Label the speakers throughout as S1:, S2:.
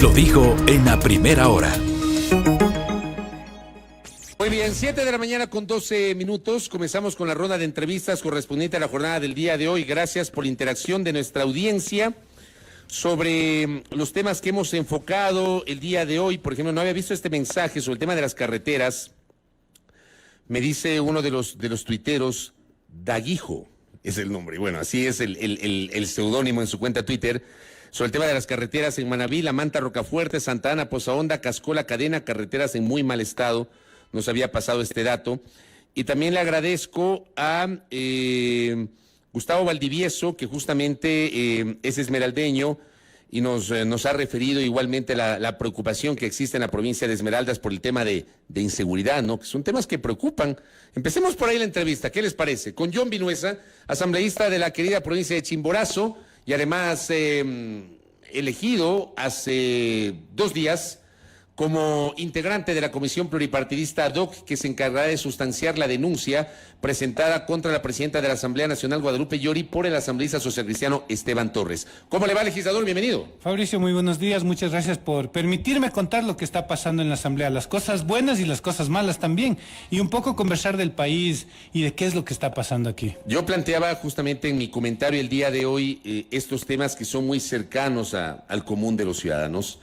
S1: Lo dijo en la primera hora.
S2: Muy bien, 7 de la mañana con 12 minutos. Comenzamos con la ronda de entrevistas correspondiente a la jornada del día de hoy. Gracias por la interacción de nuestra audiencia sobre los temas que hemos enfocado el día de hoy. Por ejemplo, no había visto este mensaje sobre el tema de las carreteras. Me dice uno de los tuiteros, Daguijo es el nombre. Bueno, así es el seudónimo en su cuenta Twitter. Sobre el tema de las carreteras en Manabí, La Manta, Rocafuerte, Santa Ana, Poza Honda, Cascola, Cadena, carreteras en muy mal estado. Nos había pasado este dato. Y también le agradezco a Gustavo Valdivieso, que justamente es esmeraldeño y nos ha referido igualmente la preocupación que existe en la provincia de Esmeraldas por el tema de inseguridad, ¿no? Que son temas que preocupan. Empecemos por ahí la entrevista, ¿qué les parece? Con John Vinuesa, asambleísta de la querida provincia de Chimborazo y además elegido hace 2 días como integrante de la Comisión Pluripartidista ad hoc que se encargará de sustanciar la denuncia presentada contra la presidenta de la Asamblea Nacional, Guadalupe Llori, por el asambleísta socialcristiano Esteban Torres. ¿Cómo le va, legislador? Bienvenido.
S3: Fabricio, muy buenos días. Muchas gracias por permitirme contar lo que está pasando en la Asamblea, las cosas buenas y las cosas malas también, y un poco conversar del país y de qué es lo que está pasando aquí. Yo
S2: planteaba justamente en mi comentario el día de hoy estos temas que son muy cercanos al común de los ciudadanos.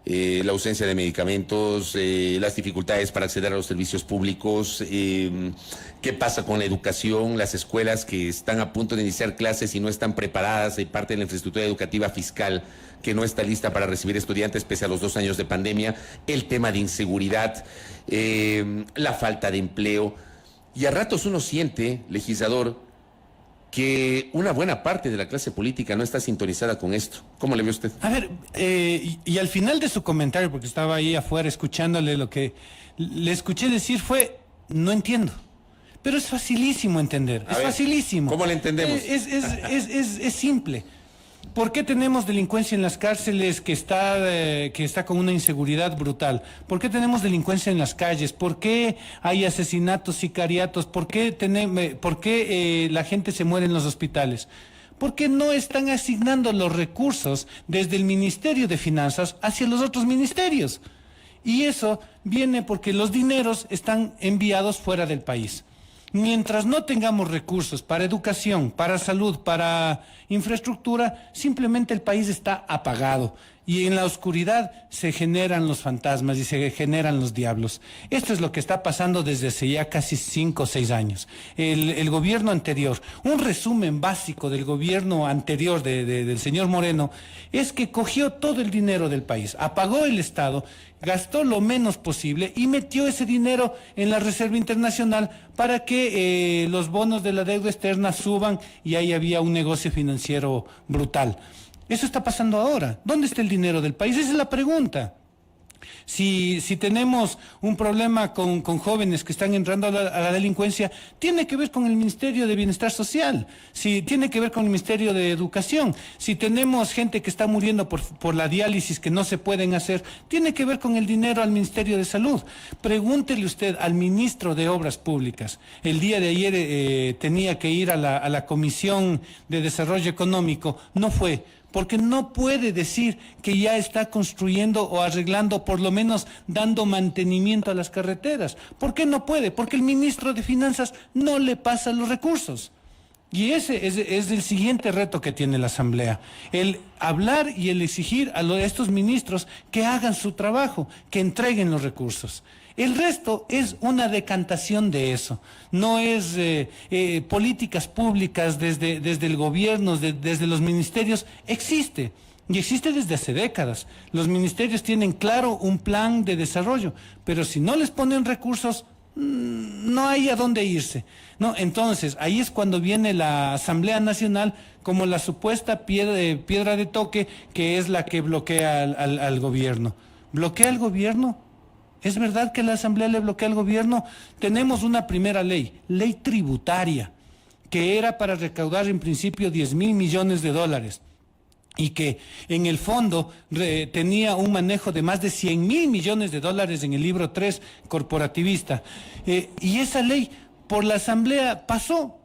S2: La ausencia de medicamentos, las dificultades para acceder a los servicios públicos, qué pasa con la educación, las escuelas que están a punto de iniciar clases y no están preparadas, hay parte de la infraestructura educativa fiscal que no está lista para recibir estudiantes pese a los 2 años de pandemia, el tema de inseguridad, la falta de empleo, y a ratos uno siente, legislador, que una buena parte de la clase política no está sintonizada con esto. ¿Cómo le ve usted?
S3: A ver, y al final de su comentario, porque estaba ahí afuera escuchándole, lo que le escuché decir fue, no entiendo. Pero es facilísimo entender, es facilísimo.
S2: ¿Cómo le entendemos?
S3: Es simple. ¿Por qué tenemos delincuencia en las cárceles que está con una inseguridad brutal? ¿Por qué tenemos delincuencia en las calles? ¿Por qué hay asesinatos, sicariatos? ¿Por qué la gente se muere en los hospitales? Porque no están asignando los recursos desde el Ministerio de Finanzas hacia los otros ministerios. Y eso viene porque los dineros están enviados fuera del país. Mientras no tengamos recursos para educación, para salud, para infraestructura, simplemente el país está apagado. Y en la oscuridad se generan los fantasmas y se generan los diablos. Esto es lo que está pasando desde hace ya casi 5 o 6 años. El gobierno anterior, un resumen básico del gobierno anterior del señor Moreno, es que cogió todo el dinero del país, apagó el Estado, gastó lo menos posible y metió ese dinero en la Reserva Internacional para que los bonos de la deuda externa suban, y ahí había un negocio financiero brutal. Eso está pasando ahora. ¿Dónde está el dinero del país? Esa es la pregunta. Si tenemos un problema con jóvenes que están entrando a la delincuencia, tiene que ver con el Ministerio de Bienestar Social, si tiene que ver con el Ministerio de Educación, si tenemos gente que está muriendo por la diálisis que no se pueden hacer, tiene que ver con el dinero al Ministerio de Salud. Pregúntele usted al ministro de Obras Públicas. El día de ayer tenía que ir a la Comisión de Desarrollo Económico, no fue. Porque no puede decir que ya está construyendo o arreglando, por lo menos dando mantenimiento a las carreteras. ¿Por qué no puede? Porque el ministro de Finanzas no le pasa los recursos. Y ese es el siguiente reto que tiene la Asamblea, el hablar y el exigir a estos ministros que hagan su trabajo, que entreguen los recursos. El resto es una decantación de eso, no es políticas públicas desde el gobierno, desde los ministerios, existe. Y existe desde hace décadas. Los ministerios tienen claro un plan de desarrollo, pero si no les ponen recursos, no hay a dónde irse, ¿no? Entonces, ahí es cuando viene la Asamblea Nacional como la supuesta piedra de toque, que es la que bloquea al gobierno. ¿Bloquea al gobierno? ¿Es verdad que la Asamblea le bloquea al gobierno? Tenemos una primera ley tributaria, que era para recaudar en principio 10,000 millones de dólares. Y que en el fondo tenía un manejo de más de 100,000 millones de dólares en el libro 3 corporativista. Y esa ley por la Asamblea pasó.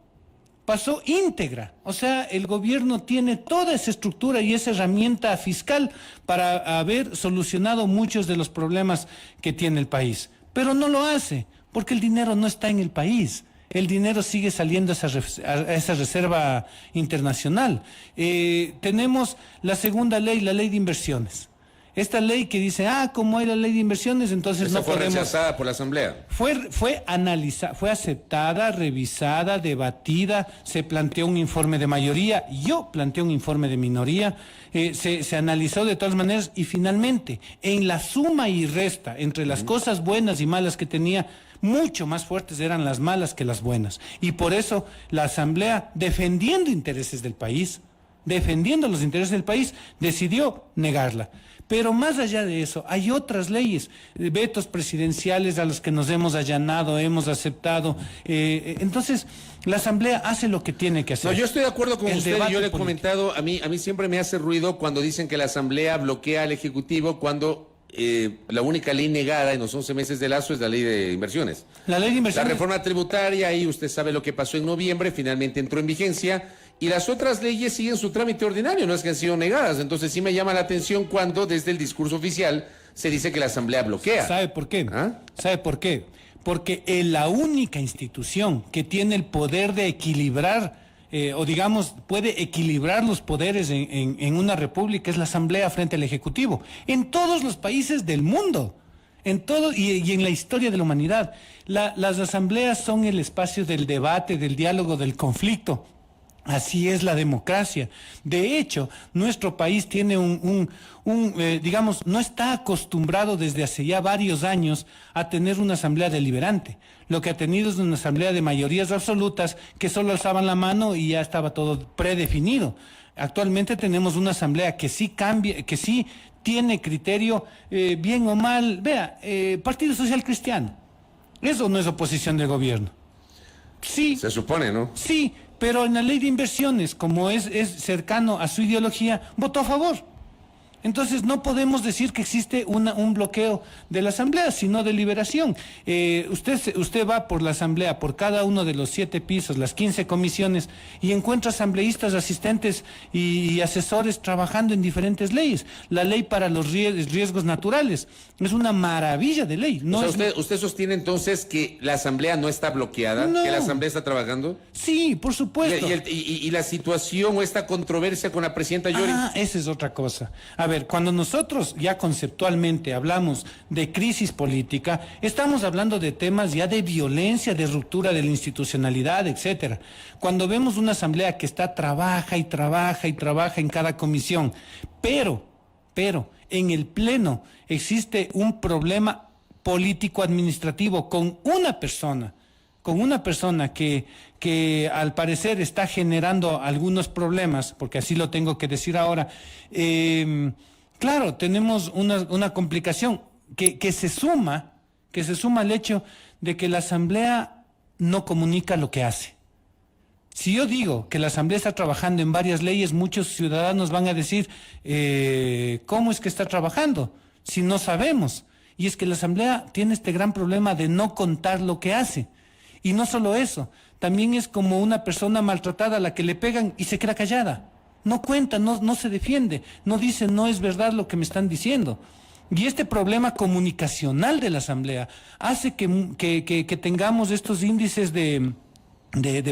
S3: pasó íntegra. O sea, el gobierno tiene toda esa estructura y esa herramienta fiscal para haber solucionado muchos de los problemas que tiene el país. Pero no lo hace, porque el dinero no está en el país. El dinero sigue saliendo a esa reserva internacional. Tenemos la segunda ley, la ley de inversiones. Esta ley que dice, como hay la ley de inversiones, entonces
S2: Esa
S3: no
S2: fue
S3: podemos...
S2: rechazada por la Asamblea.
S3: Fue analizada, fue aceptada, revisada, debatida, se planteó un informe de mayoría, yo planteé un informe de minoría, se analizó de todas maneras y finalmente, en la suma y resta entre las cosas buenas y malas que tenía, mucho más fuertes eran las malas que las buenas. Y por eso la Asamblea, defendiendo intereses del país, defendiendo los intereses del país, decidió negarla. Pero más allá de eso, hay otras leyes, vetos presidenciales a los que nos hemos allanado, hemos aceptado. Entonces, la Asamblea hace lo que tiene que hacer.
S2: No, yo estoy de acuerdo con usted, y yo le he
S3: político.
S2: comentado, a mí siempre me hace ruido cuando dicen que la Asamblea bloquea al Ejecutivo cuando la única ley negada en los 11 meses de Lazo es la ley de inversiones.
S3: La ley de inversiones.
S2: La reforma tributaria, ahí usted sabe lo que pasó en noviembre, finalmente entró en vigencia, y las otras leyes siguen su trámite ordinario, no es que han sido negadas. Entonces sí me llama la atención cuando desde el discurso oficial se dice que la Asamblea bloquea.
S3: ¿Sabe por qué?
S2: ¿Ah?
S3: ¿Sabe por qué? Porque la única institución que tiene el poder de equilibrar, o digamos, puede equilibrar los poderes en una república es la Asamblea frente al Ejecutivo. En todos los países del mundo. En todo y en la historia de la humanidad. Las asambleas son el espacio del debate, del diálogo, del conflicto. Así es la democracia. De hecho, nuestro país tiene digamos, no está acostumbrado desde hace ya varios años a tener una asamblea deliberante. Lo que ha tenido es una asamblea de mayorías absolutas que solo alzaban la mano y ya estaba todo predefinido. Actualmente tenemos una asamblea que sí cambia, que sí tiene criterio, bien o mal. Vea, Partido Social Cristiano. ¿Eso no es oposición del gobierno? Sí.
S2: Se supone, ¿no?
S3: Sí, pero en la ley de inversiones, como es cercano a su ideología, votó a favor. Entonces no podemos decir que existe un bloqueo de la Asamblea, sino de liberación. Usted va por la Asamblea, por cada uno de los 7 pisos, las 15 comisiones, y encuentra asambleístas, asistentes y asesores trabajando en diferentes leyes. La ley para los riesgos naturales es una maravilla de ley. No
S2: o sea, usted sostiene entonces que la Asamblea no está bloqueada,
S3: No.
S2: que la Asamblea está trabajando.
S3: Sí, por supuesto.
S2: Y la situación o esta controversia con la presidenta Yori.
S3: Esa es otra cosa. A ver, cuando nosotros ya conceptualmente hablamos de crisis política, estamos hablando de temas ya de violencia, de ruptura de la institucionalidad, etcétera. Cuando vemos una asamblea que trabaja y trabaja y trabaja en cada comisión, pero en el pleno existe un problema político-administrativo con una persona que al parecer está generando algunos problemas, porque así lo tengo que decir ahora. Claro, tenemos una complicación que se suma al hecho de que la Asamblea no comunica lo que hace. Si yo digo que la Asamblea está trabajando en varias leyes, muchos ciudadanos van a decir, ¿cómo es que está trabajando? Si no sabemos. Y es que la Asamblea tiene este gran problema de no contar lo que hace. Y no solo eso, también es como una persona maltratada a la que le pegan y se queda callada. No cuenta, no se defiende, no dice, no es verdad lo que me están diciendo. Y este problema comunicacional de la Asamblea hace que tengamos estos índices de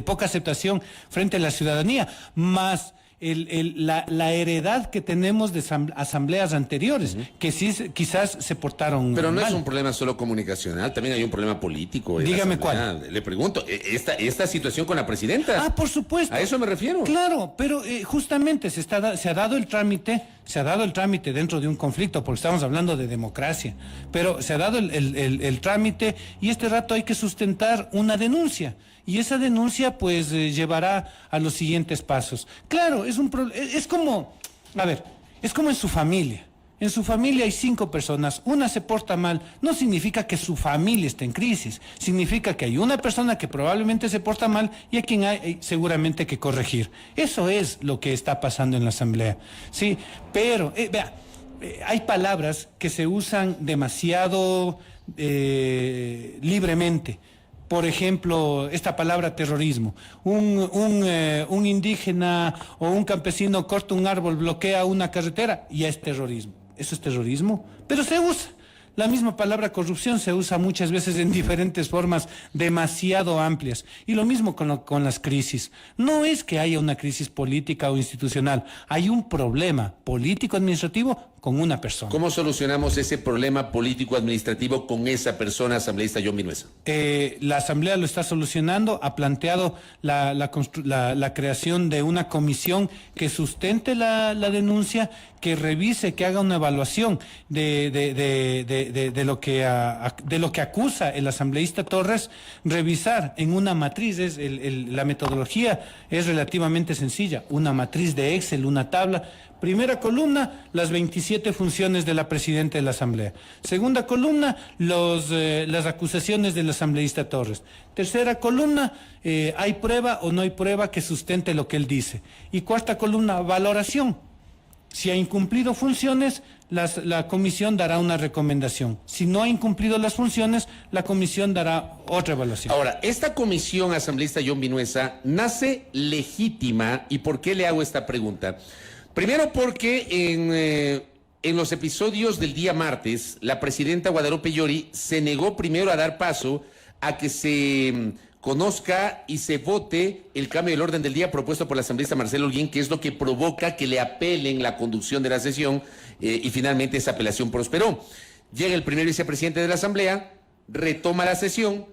S3: poca aceptación frente a la ciudadanía, más la heredad que tenemos de asambleas anteriores, que sí quizás se portaron
S2: Pero no
S3: mal.
S2: es un problema solo comunicacional, también hay un problema político.
S3: Dígame cuál.
S2: Le pregunto, esta situación con la presidenta.
S3: Por supuesto.
S2: A eso me refiero.
S3: Claro, pero justamente se ha dado el trámite dentro de un conflicto, porque estamos hablando de democracia, pero se ha dado el trámite y este rato hay que sustentar una denuncia. Y esa denuncia pues llevará a los siguientes pasos. Claro, es como en su familia. En su familia hay 5 personas, una se porta mal, no significa que su familia esté en crisis, significa que hay una persona que probablemente se porta mal y a quien hay seguramente que corregir. Eso es lo que está pasando en la Asamblea. Sí, pero, hay palabras que se usan demasiado libremente. por ejemplo, esta palabra terrorismo. Un indígena o un campesino corta un árbol, bloquea una carretera, ya es terrorismo. ¿Eso es terrorismo? Pero se usa. La misma palabra corrupción se usa muchas veces en diferentes formas demasiado amplias. Y lo mismo con las crisis. No es que haya una crisis política o institucional. Hay un problema político-administrativo con una persona.
S2: ¿Cómo solucionamos ese problema político-administrativo con esa persona, asambleísta John Vinuesa?
S3: La Asamblea lo está solucionando, ha planteado la creación de una comisión que sustente la denuncia, que revise, que haga una evaluación de lo que acusa el asambleísta Torres, revisar en una matriz. La metodología es relativamente sencilla, una matriz de Excel, una tabla. Primera columna, las 27 funciones de la presidenta de la Asamblea. Segunda columna, las acusaciones del asambleísta Torres. Tercera columna, ¿hay prueba o no hay prueba que sustente lo que él dice? Y cuarta columna, valoración. Si ha incumplido funciones, la comisión dará una recomendación. Si no ha incumplido las funciones, la comisión dará otra evaluación.
S2: Ahora, esta comisión asambleísta John Vinuesa nace legítima. ¿Y por qué le hago esta pregunta? Primero porque en los episodios del día martes, la presidenta Guadalupe Llori se negó primero a dar paso a que se conozca y se vote el cambio del orden del día propuesto por la asambleísta Marcelo Holguín, que es lo que provoca que le apelen la conducción de la sesión y finalmente esa apelación prosperó. Llega el primer vicepresidente de la asamblea, retoma la sesión,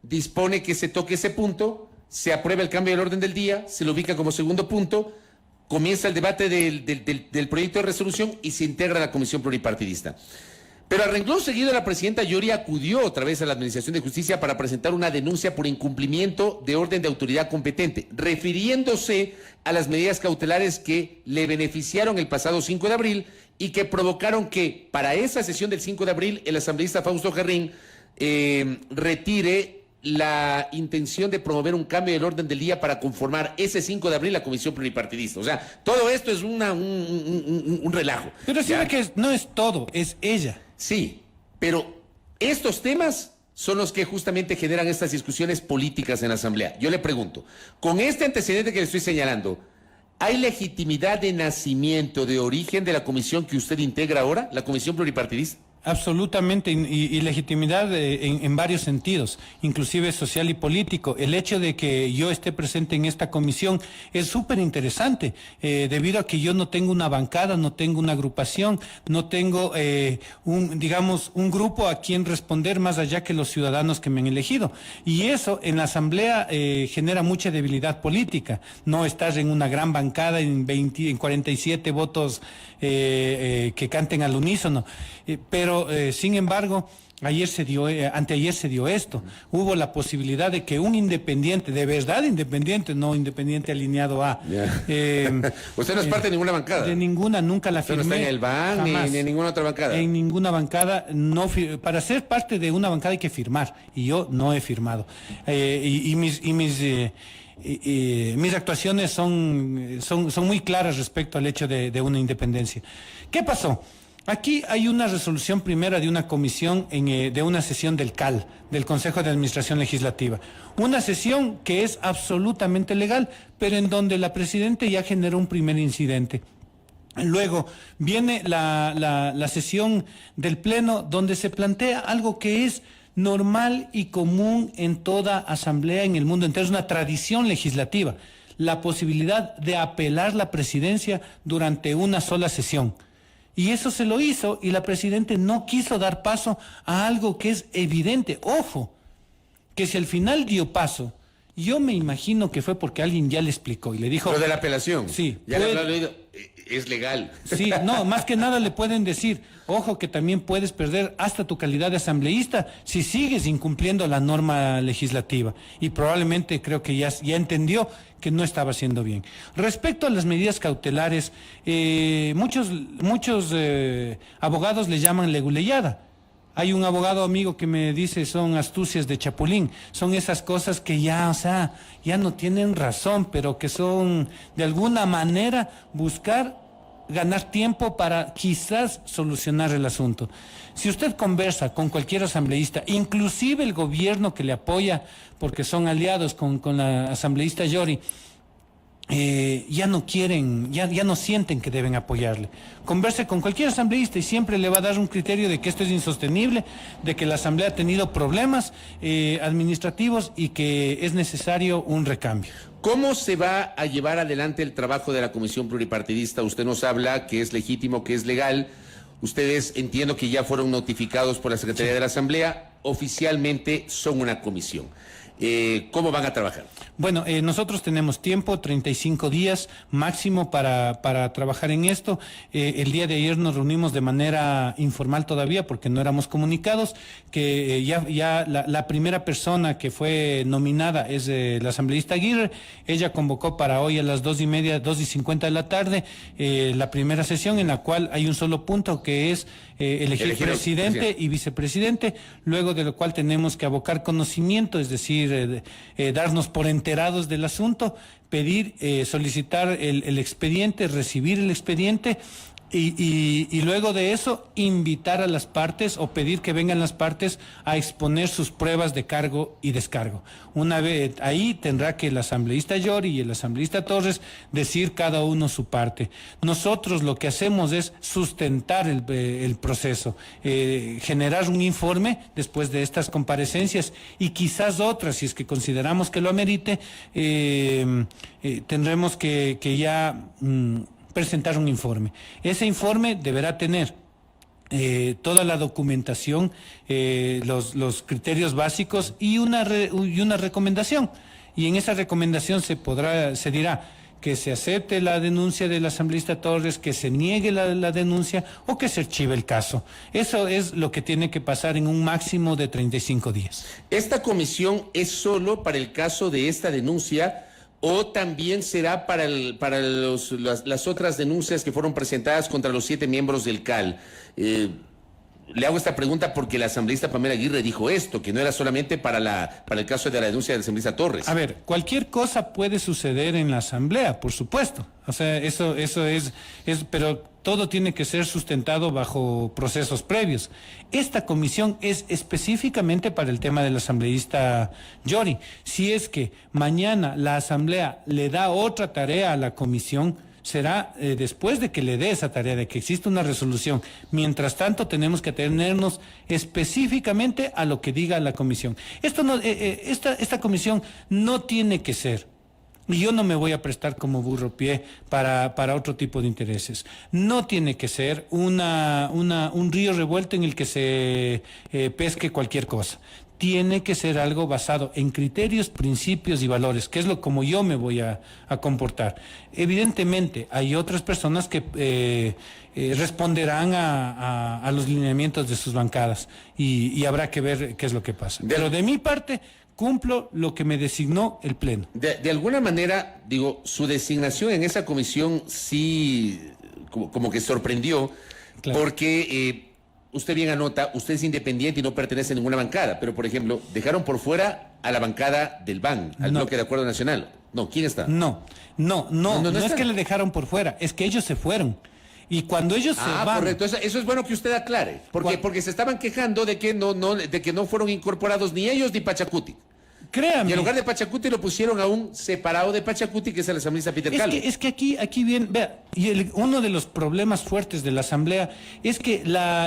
S2: dispone que se toque ese punto, se aprueba el cambio del orden del día, se lo ubica como segundo punto, comienza el debate del proyecto de resolución y se integra a la comisión pluripartidista. Pero a renglón seguido, la presidenta Llori acudió otra vez a la Administración de Justicia para presentar una denuncia por incumplimiento de orden de autoridad competente, refiriéndose a las medidas cautelares que le beneficiaron el pasado 5 de abril y que provocaron que para esa sesión del 5 de abril el asambleísta Fausto Jarrín retire la intención de promover un cambio del orden del día para conformar ese 5 de abril la comisión pluripartidista. O sea, todo esto es un relajo.
S3: Pero sí ve que no es todo, es ella.
S2: Sí, pero estos temas son los que justamente generan estas discusiones políticas en la Asamblea. Yo le pregunto, con este antecedente que le estoy señalando, ¿hay legitimidad de nacimiento, de origen de la comisión que usted integra ahora, la comisión pluripartidista?
S3: Absolutamente, y legitimidad en varios sentidos, inclusive social y político. El hecho de que yo esté presente en esta comisión es súper interesante, debido a que yo no tengo una bancada, no tengo una agrupación, no tengo un grupo a quien responder más allá que los ciudadanos que me han elegido. Y eso en la Asamblea genera mucha debilidad política. No estás en una gran bancada en 47 votos que canten al unísono, pero sin embargo anteayer se dio esto. Hubo la posibilidad de que un independiente, de verdad independiente, no independiente alineado a
S2: usted no es parte de ninguna bancada.
S3: De ninguna, nunca la firmé.
S2: Usted no está en el BAN ni en ninguna otra bancada.
S3: En ninguna bancada. Para ser parte de una bancada hay que firmar, y yo no he firmado. Mis actuaciones son muy claras respecto al hecho de una independencia. ¿Qué pasó? Aquí hay una resolución primera de una comisión de una sesión del CAL, del Consejo de Administración Legislativa. Una sesión que es absolutamente legal, pero en donde la presidenta ya generó un primer incidente. Luego viene la sesión del Pleno, donde se plantea algo que es normal y común en toda asamblea en el mundo entero, es una tradición legislativa, la posibilidad de apelar la presidencia durante una sola sesión. Y eso se lo hizo, y la presidenta no quiso dar paso a algo que es evidente. Ojo, que si al final dio paso, yo me imagino que fue porque alguien ya le explicó y le dijo...
S2: Lo de la apelación.
S3: Sí.
S2: Ya le he leído. Es legal.
S3: Sí, no, más que nada le pueden decir, ojo, que también puedes perder hasta tu calidad de asambleísta si sigues incumpliendo la norma legislativa. Y probablemente creo que ya entendió que no estaba haciendo bien. Respecto a las medidas cautelares, muchos abogados le llaman leguleyada. Hay un abogado amigo que me dice son astucias de chapulín, son esas cosas que ya no tienen razón, pero que son de alguna manera buscar ganar tiempo para quizás solucionar el asunto. Si usted conversa con cualquier asambleísta, inclusive el gobierno que le apoya, porque son aliados con la asambleísta Yori, ya no quieren, ya no sienten que deben apoyarle. Converse con cualquier asambleísta y siempre le va a dar un criterio de que esto es insostenible, de que la asamblea ha tenido problemas administrativos y que es necesario un recambio.
S2: ¿Cómo se va a llevar adelante el trabajo de la Comisión Pluripartidista? Usted nos habla que es legítimo, que es legal. Ustedes entiendo que ya fueron notificados por la Secretaría de la Asamblea. Oficialmente son una comisión. ¿Cómo van a trabajar?
S3: Bueno, nosotros tenemos tiempo, 35 días máximo para trabajar en esto. El día de ayer nos reunimos de manera informal todavía porque no éramos comunicados, que ya la primera persona que fue nominada es la asambleísta Aguirre. Ella convocó para hoy a las 2:30, 2:50 de la tarde, la primera sesión en la cual hay un solo punto que es elegir presidente y vicepresidente, luego de lo cual tenemos que abocar conocimiento, es decir, darnos por enterados del asunto, pedir, solicitar el expediente, recibir el expediente y luego de eso invitar a las partes o pedir que vengan las partes a exponer sus pruebas de cargo y descargo. Una vez ahí tendrá que el asambleísta Yori y el asambleísta Torres decir cada uno su parte. Nosotros lo que hacemos es sustentar el proceso, generar un informe después de estas comparecencias y quizás otras, si es que consideramos que lo amerite, tendremos que ya presentar un informe. Ese informe deberá tener toda la documentación, los criterios básicos y una recomendación. Y en esa recomendación se dirá que se acepte la denuncia del asambleísta Torres, que se niegue la denuncia o que se archive el caso. Eso es lo que tiene que pasar en un máximo de 35 días.
S2: ¿Esta comisión es solo para el caso de esta denuncia o también será para las otras denuncias que fueron presentadas contra los 7 miembros del CAL? Le hago esta pregunta porque la asambleísta Pamela Aguirre dijo esto, que no era solamente para el caso de la denuncia del asambleísta Torres.
S3: A ver, cualquier cosa puede suceder en la asamblea, por supuesto. O sea, eso es, pero todo tiene que ser sustentado bajo procesos previos. Esta comisión es específicamente para el tema del asambleísta Yori. Si es que mañana la asamblea le da otra tarea a la comisión, será después de que le dé esa tarea, de que exista una resolución. Mientras tanto, tenemos que atenernos específicamente a lo que diga la comisión. Esta comisión no tiene que ser, y yo no me voy a prestar como burro pie para otro tipo de intereses. No tiene que ser un río revuelto en el que se pesque cualquier cosa. Tiene que ser algo basado en criterios, principios y valores, que es como yo me voy a comportar. Evidentemente, hay otras personas que responderán a los lineamientos de sus bancadas y habrá que ver qué es lo que pasa. Pero de mi parte, cumplo lo que me designó el Pleno.
S2: De alguna manera, digo, su designación en esa comisión sí como que sorprendió, claro, porque usted bien anota, usted es independiente y no pertenece a ninguna bancada, pero por ejemplo, dejaron por fuera a la bancada del BAN, al bloque de Acuerdo Nacional. No, ¿quién está?
S3: No es que le dejaron por fuera, es que ellos se fueron. Y cuando ellos se van...
S2: correcto, eso es bueno que usted aclare, porque se estaban quejando de que no fueron incorporados ni ellos ni Pachacuti.
S3: Créame.
S2: Y en lugar de Pachacuti lo pusieron a un separado de Pachacuti, que es el asambleísta Peter Calo.
S3: Es que aquí bien, vea, uno de los problemas fuertes de la asamblea es que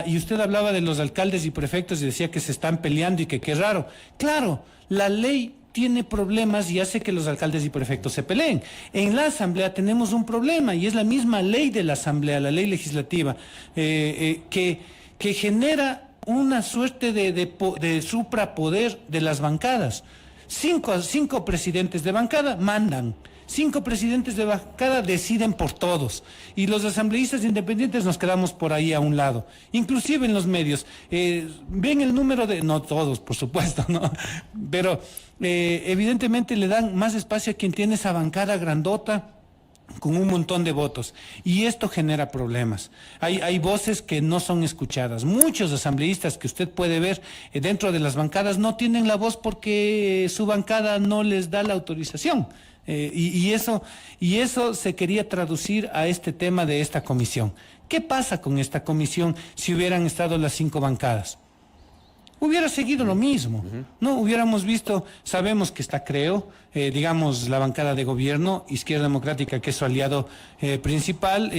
S3: y usted hablaba de los alcaldes y prefectos y decía que se están peleando y que qué raro. Claro, la ley tiene problemas y hace que los alcaldes y prefectos se peleen. En la asamblea tenemos un problema y es la misma ley de la asamblea, la ley legislativa, que genera una suerte de suprapoder de las bancadas. Cinco presidentes de bancada mandan. 5 presidentes de bancada deciden por todos y los asambleístas independientes nos quedamos por ahí a un lado, inclusive en los medios. Ven el número no todos, por supuesto, ¿no? Pero evidentemente le dan más espacio a quien tiene esa bancada grandota con un montón de votos, y esto genera problemas. Hay voces que no son escuchadas. Muchos asambleístas que usted puede ver dentro de las bancadas no tienen la voz porque su bancada no les da la autorización. Y eso se quería traducir a este tema de esta comisión. ¿Qué pasa con esta comisión si hubieran estado las 5 bancadas? Hubiera seguido lo mismo, ¿no? Hubiéramos visto, sabemos que está Creo, digamos, la bancada de gobierno, Izquierda Democrática, que es su aliado principal,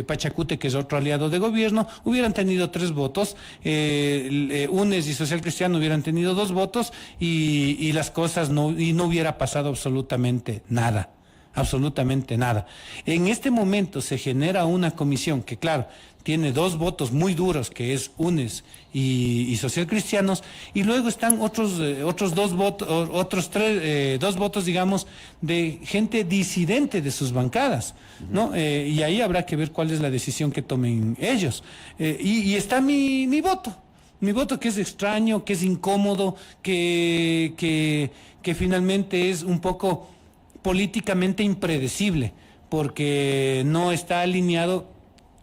S3: Pachacute, que es otro aliado de gobierno, hubieran tenido 3 votos, UNES y Social Cristiano hubieran tenido 2 votos y las cosas no hubiera pasado absolutamente nada. Absolutamente nada. En este momento se genera una comisión que, claro, tiene 2 votos muy duros, que es UNES y Social Cristianos, y luego están otros 2 votos, otros 2 votos, digamos, de gente disidente de sus bancadas, ¿no? Y ahí habrá que ver cuál es la decisión que tomen ellos. Y está mi voto. Mi voto, que es extraño, que es incómodo, que finalmente es un poco políticamente impredecible, porque no está alineado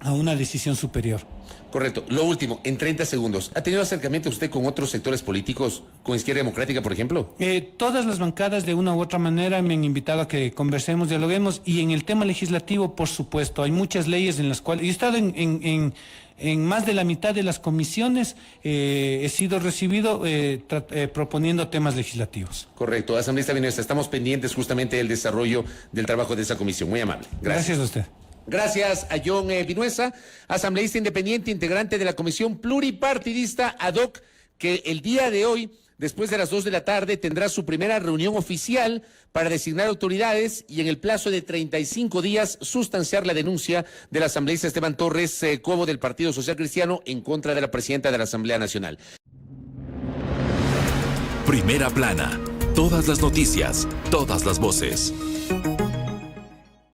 S3: a una decisión superior.
S2: Correcto. Lo último, en 30 segundos. ¿Ha tenido acercamiento usted con otros sectores políticos, con Izquierda Democrática, por ejemplo?
S3: Todas las bancadas, de una u otra manera, me han invitado a que conversemos, dialoguemos, y en el tema legislativo, por supuesto, hay muchas leyes en las cuales... Yo he estado en más de la mitad de las comisiones, he sido recibido proponiendo temas legislativos.
S2: Correcto. Asambleísta Vinuesa, estamos pendientes justamente del desarrollo del trabajo de esa comisión. Muy amable.
S3: Gracias a usted.
S2: Gracias a John Vinuesa, asambleísta independiente, integrante de la Comisión Pluripartidista ad hoc, que el día de hoy, después de las 2 de la tarde, tendrá su primera reunión oficial para designar autoridades y en el plazo de 35 días sustanciar la denuncia del asambleísta Esteban Torres Cobo del Partido Social Cristiano en contra de la presidenta de la Asamblea Nacional.
S1: Primera plana. Todas las noticias, todas las voces.